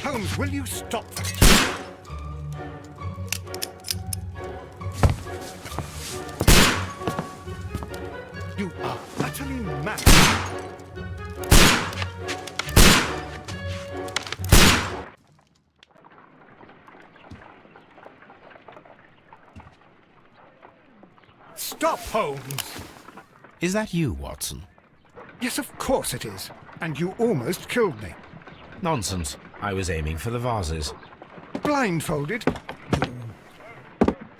Holmes, will you stop that? You are utterly mad. Stop, Holmes! Is that you, Watson? Yes, of course it is. And you almost killed me. Nonsense. I was aiming for the vases. Blindfolded?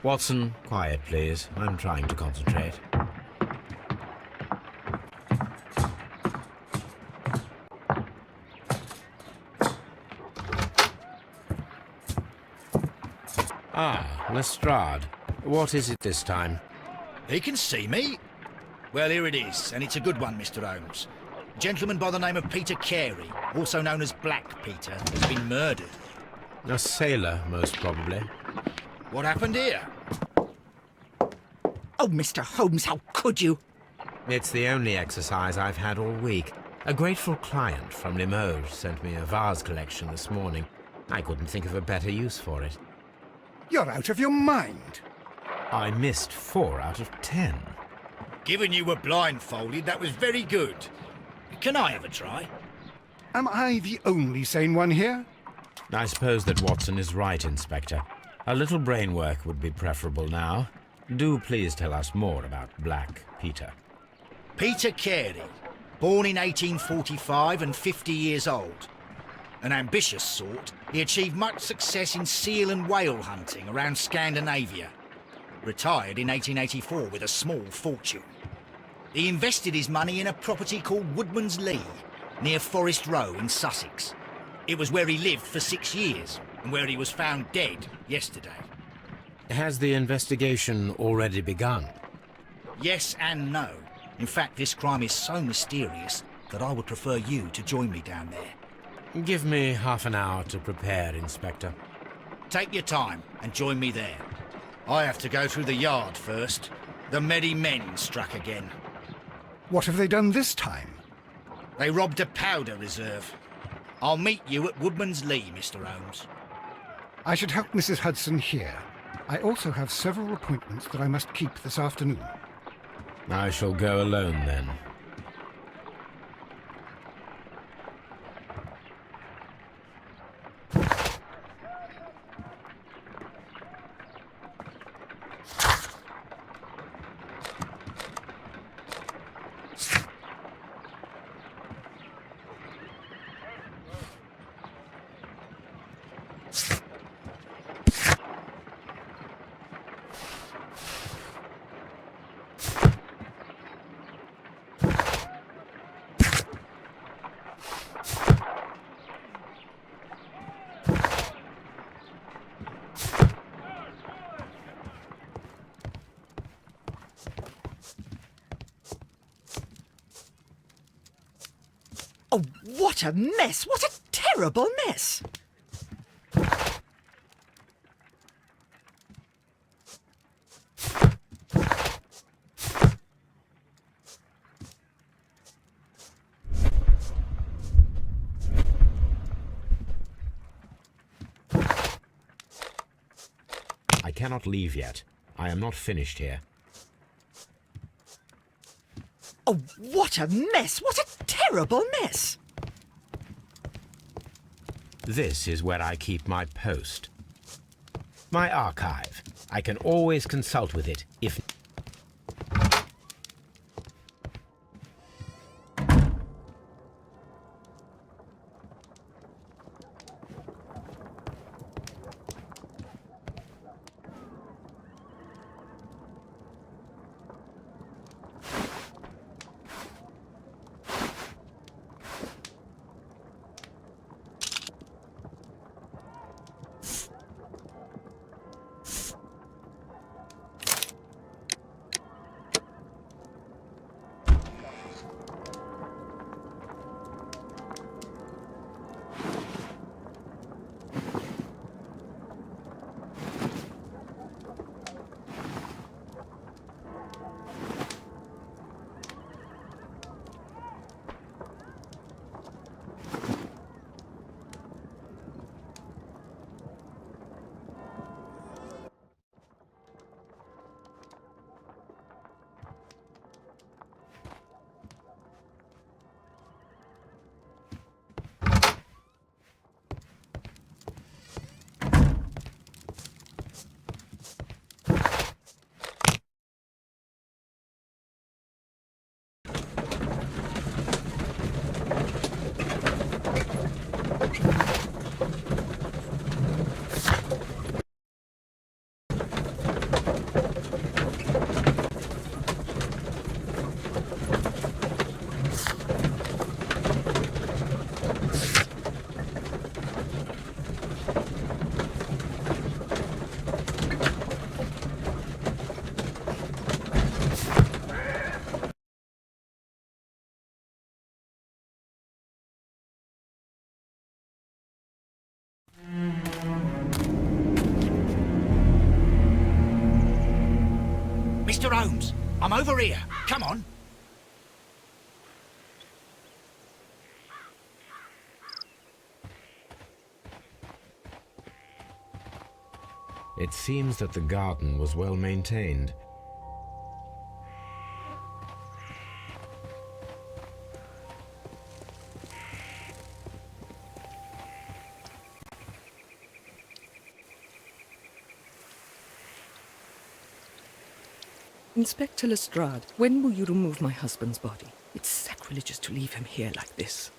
Watson, quiet, please. I'm trying to concentrate. Ah, Lestrade. What is it this time? He can see me. Well, here it is, and it's a good one, Mr. Holmes. A gentleman by the name of Peter Carey, also known as Black Peter, has been murdered. A sailor, most probably. What happened here? Oh, Mr. Holmes, how could you? It's the only exercise I've had all week. A grateful client from Limoges sent me a vase collection this morning. I couldn't think of a better use for it. You're out of your mind. I missed 4 out of 10. Given you were blindfolded, that was very good. Can I have a try? Am I the only sane one here? I suppose that Watson is right, Inspector. A little brain work would be preferable now. Do please tell us more about Black Peter. Peter Carey, born in 1845 and 50 years old. An ambitious sort, he achieved much success in seal and whale hunting around Scandinavia. Retired in 1884 with a small fortune. He invested his money in a property called Woodman's Lee, near Forest Row in Sussex. It was where he lived for 6 years, and where he was found dead yesterday. Has the investigation already begun? Yes and no. In fact, this crime is so mysterious that I would prefer you to join me down there. Give me half an hour to prepare, Inspector. Take your time and join me there. I have to go through the yard first. The merry men struck again. What have they done this time? They robbed a powder reserve. I'll meet you at Woodman's Lee, Mr. Holmes. I should help Mrs. Hudson here. I also have several appointments that I must keep this afternoon. I shall go alone, then. Oh, what a mess! What a terrible mess! I cannot leave yet. I am not finished here. Oh, what a mess! What a terrible mess! This is where I keep my post. My archive. I can always consult with it if... Mr. Holmes, I'm over here. Come on. It seems that the garden was well maintained. Inspector Lestrade, when will you remove my husband's body? It's sacrilegious to leave him here like this.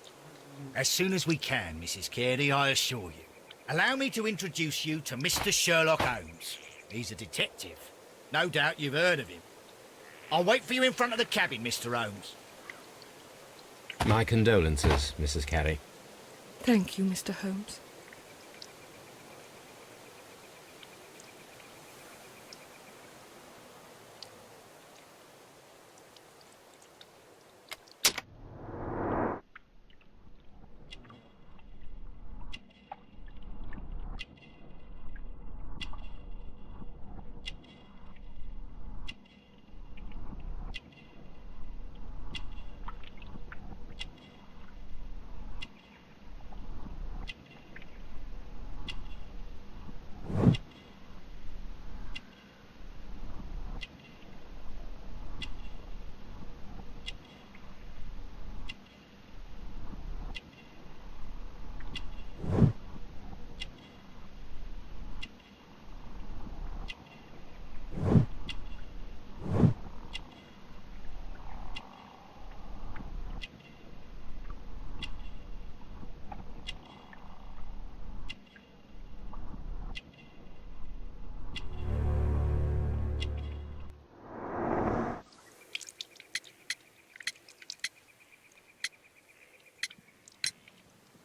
As soon as we can, Mrs. Carey, I assure you. Allow me to introduce you to Mr. Sherlock Holmes. He's a detective. No doubt you've heard of him. I'll wait for you in front of the cabin, Mr. Holmes. My condolences, Mrs. Carey. Thank you, Mr. Holmes.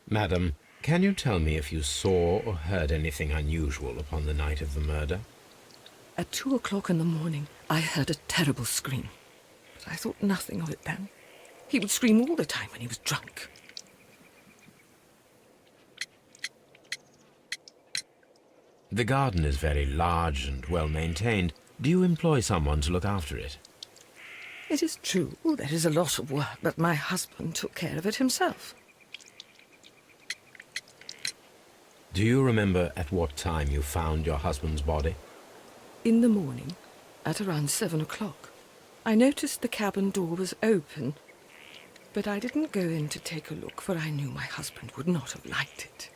Madam, can you tell me if you saw or heard anything unusual upon the night of the murder? At 2 o'clock in the morning, I heard a terrible scream. But I thought nothing of it then. He would scream all the time when he was drunk. The garden is very large and well maintained. Do you employ someone to look after it? It is true, there is a lot of work, but my husband took care of it himself. Do you remember at what time you found your husband's body? In the morning, at around 7 o'clock. I noticed the cabin door was open, but I didn't go in to take a look, for I knew my husband would not have liked it.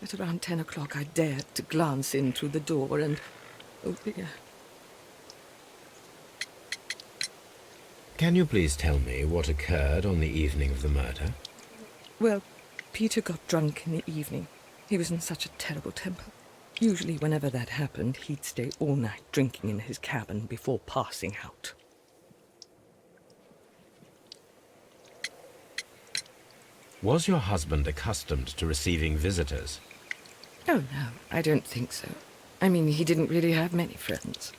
At around 10 o'clock, I dared to glance in through the door and... oh dear. Can you please tell me what occurred on the evening of the murder? Well, Peter got drunk in the evening. He was in such a terrible temper. Usually, whenever that happened, he'd stay all night drinking in his cabin before passing out. Was your husband accustomed to receiving visitors? Oh, no, I don't think so. I mean, he didn't really have many friends.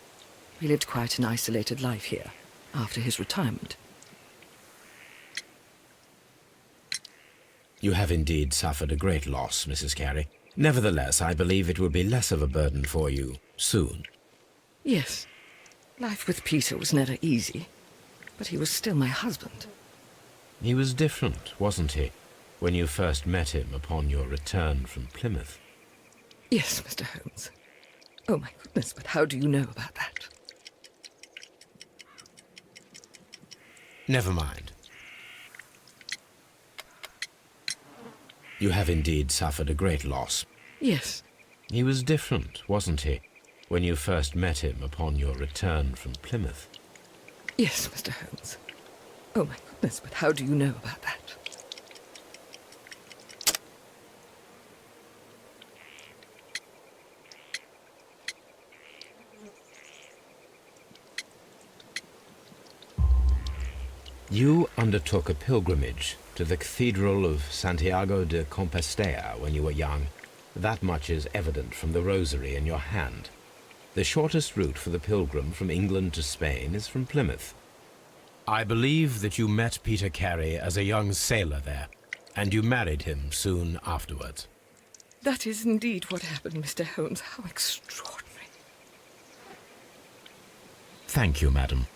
He lived quite an isolated life here, after his retirement. You have indeed suffered a great loss, Mrs. Carey. Nevertheless, I believe it will be less of a burden for you soon. Yes. Life with Peter was never easy, but he was still my husband. He was different, wasn't he, when you first met him upon your return from Plymouth? Yes, Mr. Holmes. Oh, my goodness, but how do you know about that? Never mind. You have indeed suffered a great loss. Yes. He was different, wasn't he, when you first met him upon your return from Plymouth? Yes, Mr. Holmes. Oh, my goodness, but how do you know about that? You undertook a pilgrimage to the Cathedral of Santiago de Compostela when you were young. That much is evident from the rosary in your hand. The shortest route for the pilgrim from England to Spain is from Plymouth. I believe that you met Peter Carey as a young sailor there, and you married him soon afterwards. That is indeed what happened, Mr. Holmes. How extraordinary. Thank you, madam.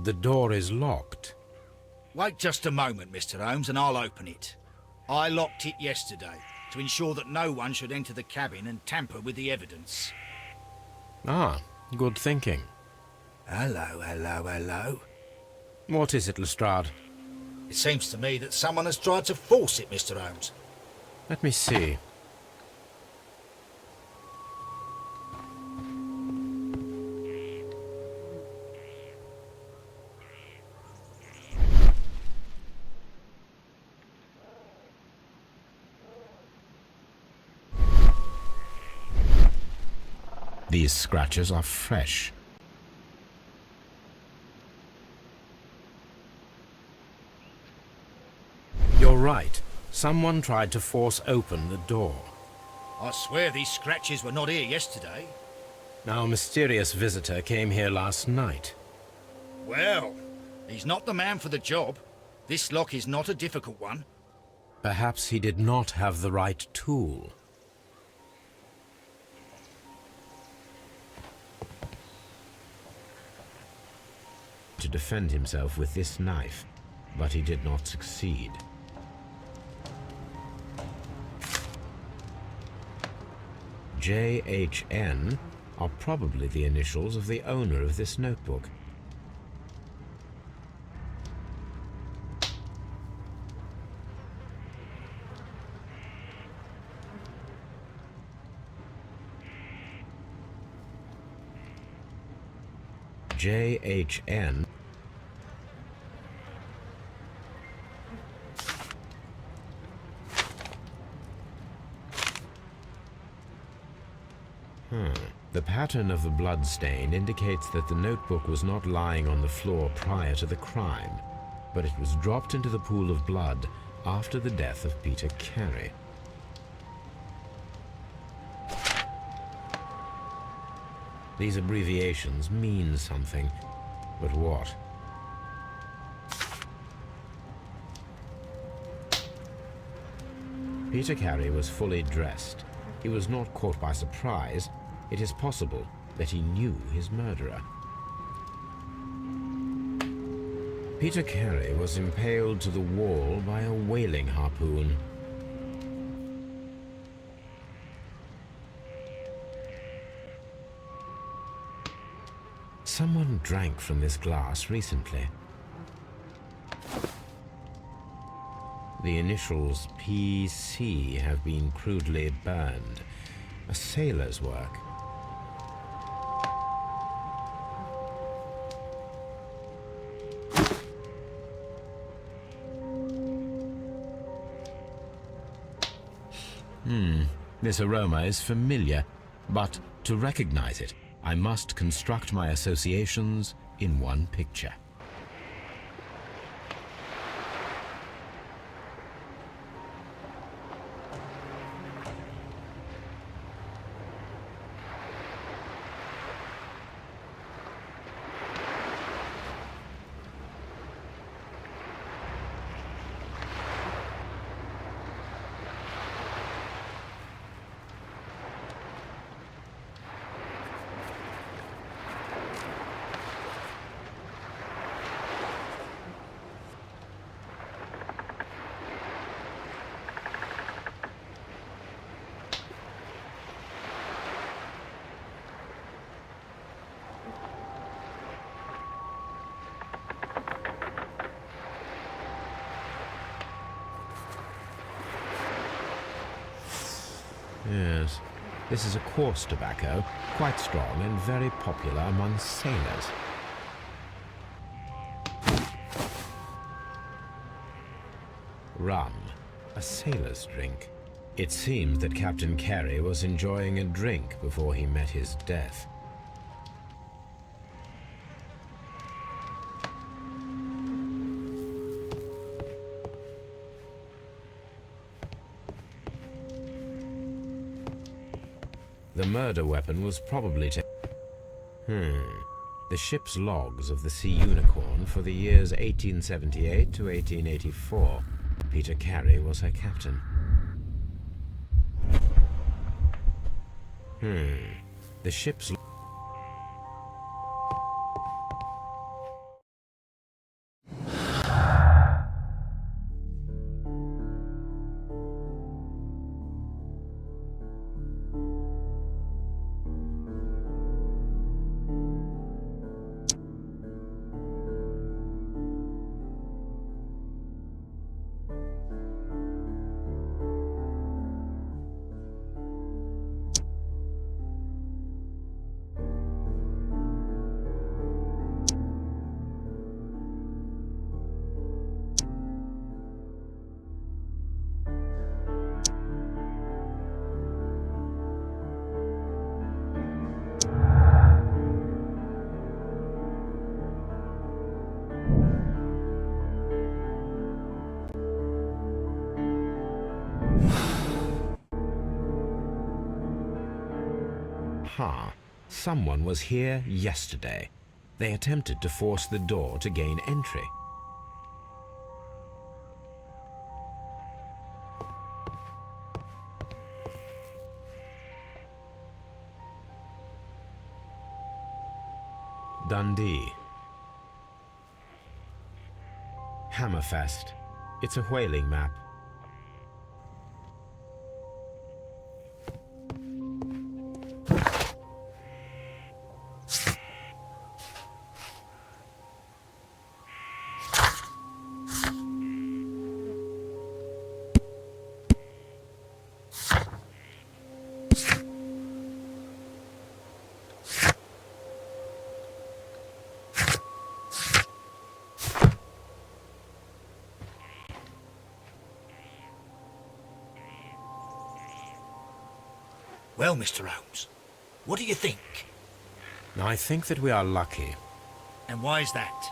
The door is locked. Wait just a moment, Mr. Holmes, and I'll open it. I locked it yesterday to ensure that no one should enter the cabin and tamper with the evidence. Ah, good thinking. Hello, hello, hello. What is it, Lestrade? It seems to me that someone has tried to force it, Mr. Holmes. Let me see. These scratches are fresh. You're right. Someone tried to force open the door. I swear these scratches were not here yesterday. Our mysterious visitor came here last night. Well, he's not the man for the job. This lock is not a difficult one. Perhaps he did not have the right tool. To defend himself with this knife, but he did not succeed. JHN are probably the initials of the owner of this notebook. JHN. The pattern of the blood stain indicates that the notebook was not lying on the floor prior to the crime, but it was dropped into the pool of blood after the death of Peter Carey. These abbreviations mean something, but what? Peter Carey was fully dressed. He was not caught by surprise. It is possible that he knew his murderer. Peter Carey was impaled to the wall by a whaling harpoon. Someone drank from this glass recently. The initials PC have been crudely burned. A sailor's work. This aroma is familiar, but to recognize it, I must construct my associations in one picture. Yes, this is a coarse tobacco, quite strong and very popular among sailors. Rum, a sailor's drink. It seems that Captain Carey was enjoying a drink before he met his death. The murder weapon was probably the ship's logs of the Sea Unicorn for the years 1878 to 1884. Peter Carey was her captain. The ship's... Someone was here yesterday. They attempted to force the door to gain entry. Dundee. Hammerfest. It's a whaling map. Well, Mr. Holmes, what do you think? I think that we are lucky. And why is that?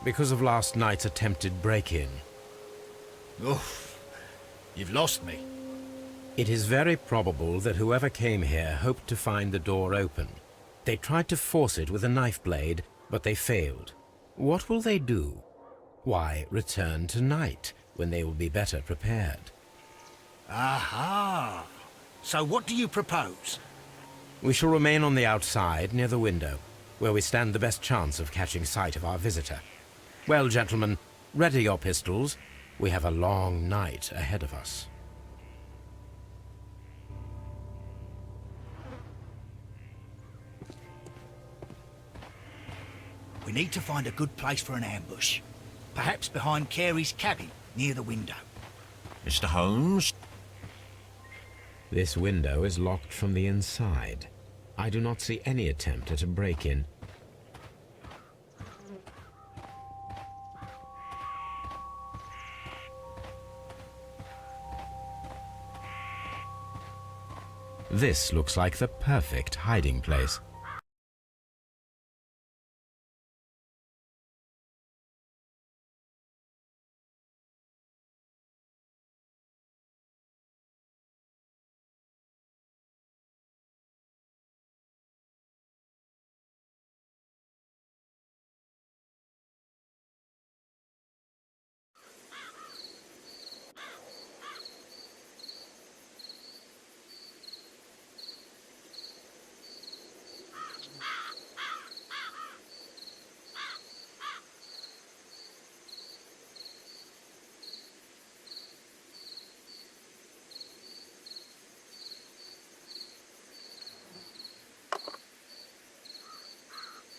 Because of last night's attempted break-in. Oof, you've lost me. It is very probable that whoever came here hoped to find the door open. They tried to force it with a knife blade, but they failed. What will they do? Why, return tonight, when they will be better prepared. Aha! So what do you propose? We shall remain on the outside, near the window, where we stand the best chance of catching sight of our visitor. Well, gentlemen, ready your pistols. We have a long night ahead of us. We need to find a good place for an ambush. Perhaps behind Carey's cabin, near the window. Mr. Holmes? This window is locked from the inside. I do not see any attempt at a break-in. This looks like the perfect hiding place.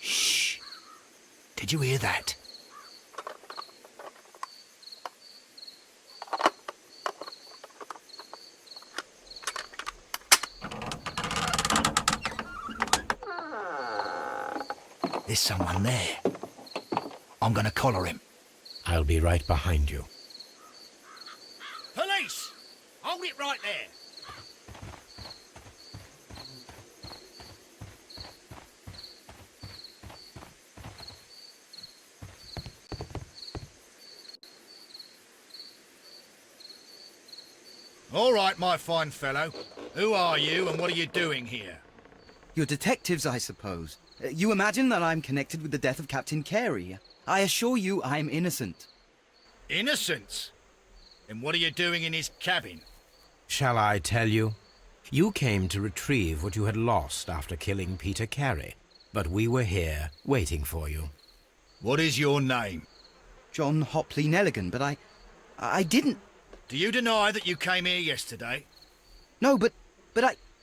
Shh! Did you hear that? There's someone there. I'm gonna collar him. I'll be right behind you. Police! Hold it right there! All right, my fine fellow. Who are you and what are you doing here? You're detectives, I suppose. You imagine that I'm connected with the death of Captain Carey. I assure you I'm innocent. Innocent? And what are you doing in his cabin? Shall I tell you? You came to retrieve what you had lost after killing Peter Carey, but we were here, waiting for you. What is your name? John Hopley Nelligan, but I didn't... Do you deny that you came here yesterday? No, but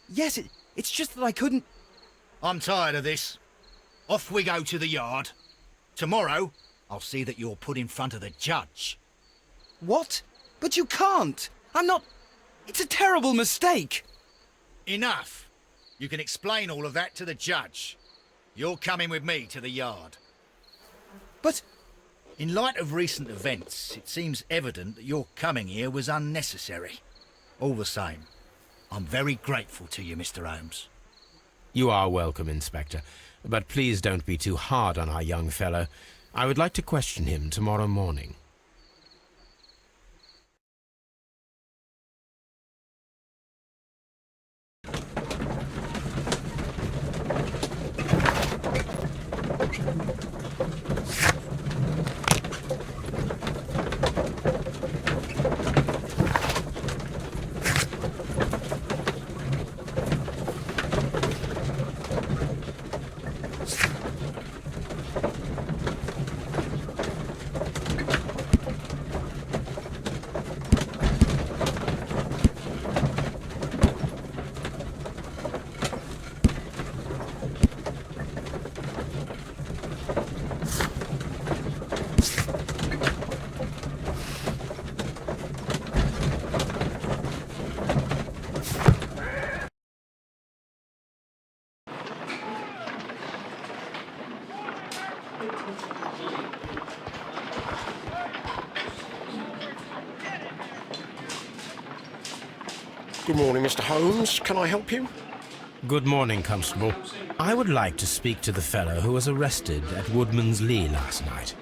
yes, it's just that I couldn't... I'm tired of this. Off we go to the yard. Tomorrow, I'll see that you're put in front of the judge. What? But you can't! I'm not... It's a terrible mistake! Enough. You can explain all of that to the judge. You're coming with me to the yard. But... In light of recent events, it seems evident that your coming here was unnecessary. All the same, I'm very grateful to you, Mr. Holmes. You are welcome, Inspector, but please don't be too hard on our young fellow. I would like to question him tomorrow morning. Good morning, Mr. Holmes. Can I help you? Good morning, Constable. I would like to speak to the fellow who was arrested at Woodman's Lee last night.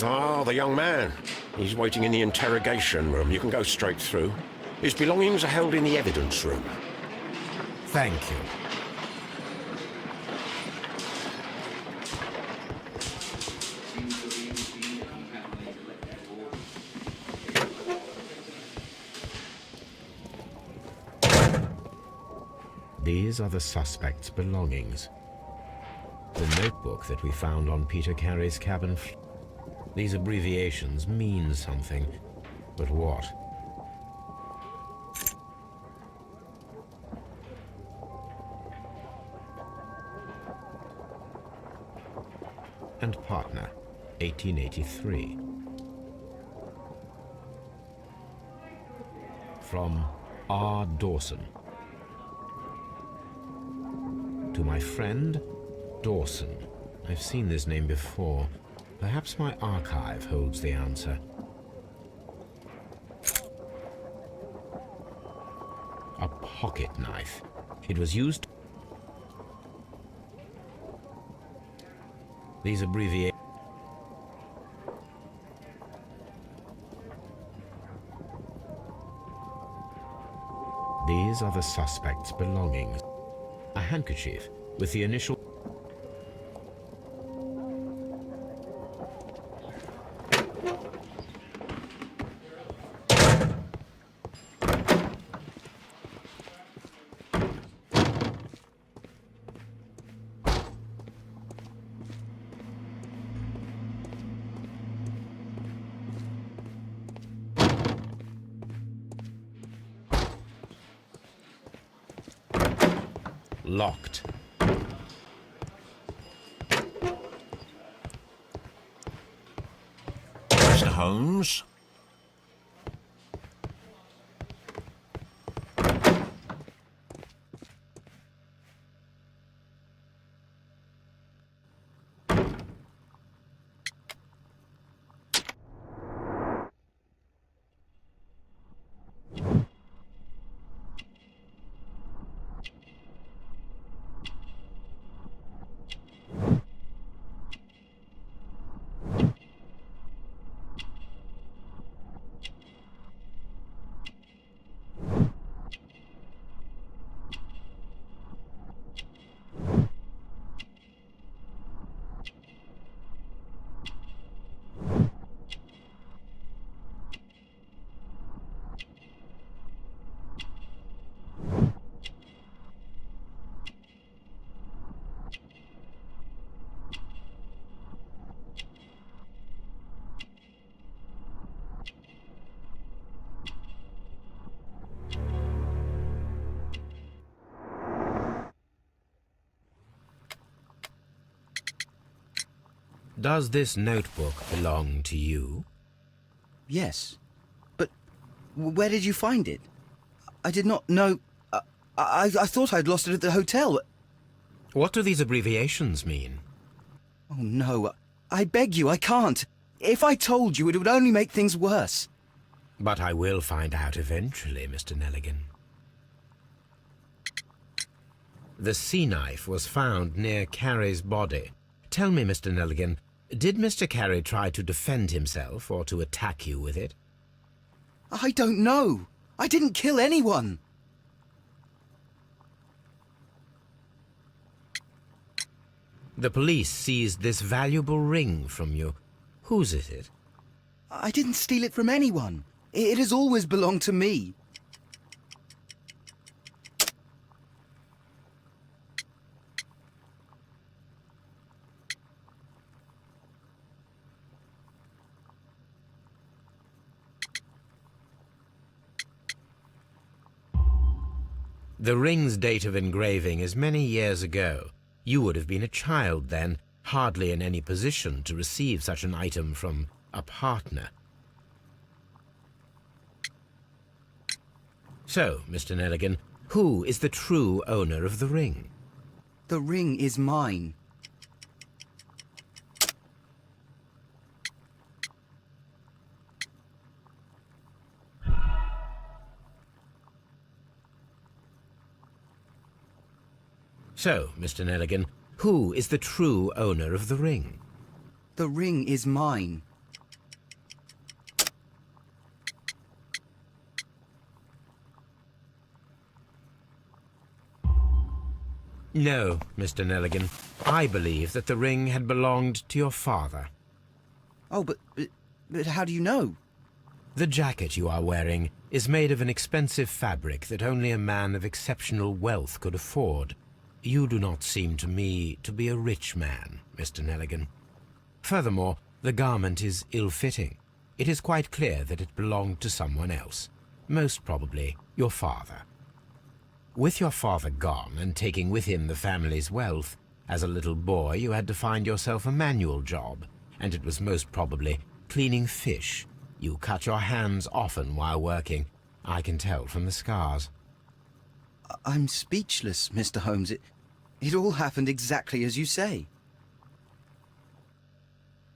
Ah, the young man. He's waiting in the interrogation room. You can go straight through. His belongings are held in the evidence room. Thank you. These are the suspect's belongings. The notebook that we found on Peter Carey's cabin. These abbreviations mean something, but what? And partner, 1883. From R. Dawson. To my friend, Dawson. I've seen this name before. Perhaps my archive holds the answer. A pocket knife. It was used... These abbreviations... These are the suspect's belongings. A handkerchief with the initial... Locked. Mr. Holmes? Does this notebook belong to you? Yes. But where did you find it? I did not know... I thought I'd lost it at the hotel. What do these abbreviations mean? Oh, no. I beg you, I can't. If I told you, it would only make things worse. But I will find out eventually, Mr. Nelligan. The sea knife was found near Carey's body. Tell me, Mr. Nelligan, did Mr. Carey try to defend himself or to attack you with it? I don't know. I didn't kill anyone. The police seized this valuable ring from you. Whose is it? I didn't steal it from anyone. It has always belonged to me. The ring's date of engraving is many years ago. You would have been a child then, hardly in any position to receive such an item from a partner. So, Mr. Nelligan, who is the true owner of the ring? The ring is mine. So, Mr. Nelligan, who is the true owner of the ring? The ring is mine. No, Mr. Nelligan. I believe that the ring had belonged to your father. Oh, but how do you know? The jacket you are wearing is made of an expensive fabric that only a man of exceptional wealth could afford. You do not seem to me to be a rich man, Mr. Nelligan. Furthermore, the garment is ill-fitting. It is quite clear that it belonged to someone else, most probably your father. With your father gone and taking with him the family's wealth, as a little boy you had to find yourself a manual job, and it was most probably cleaning fish. You cut your hands often while working. I can tell from the scars. I'm speechless, Mr. Holmes. It all happened exactly as you say.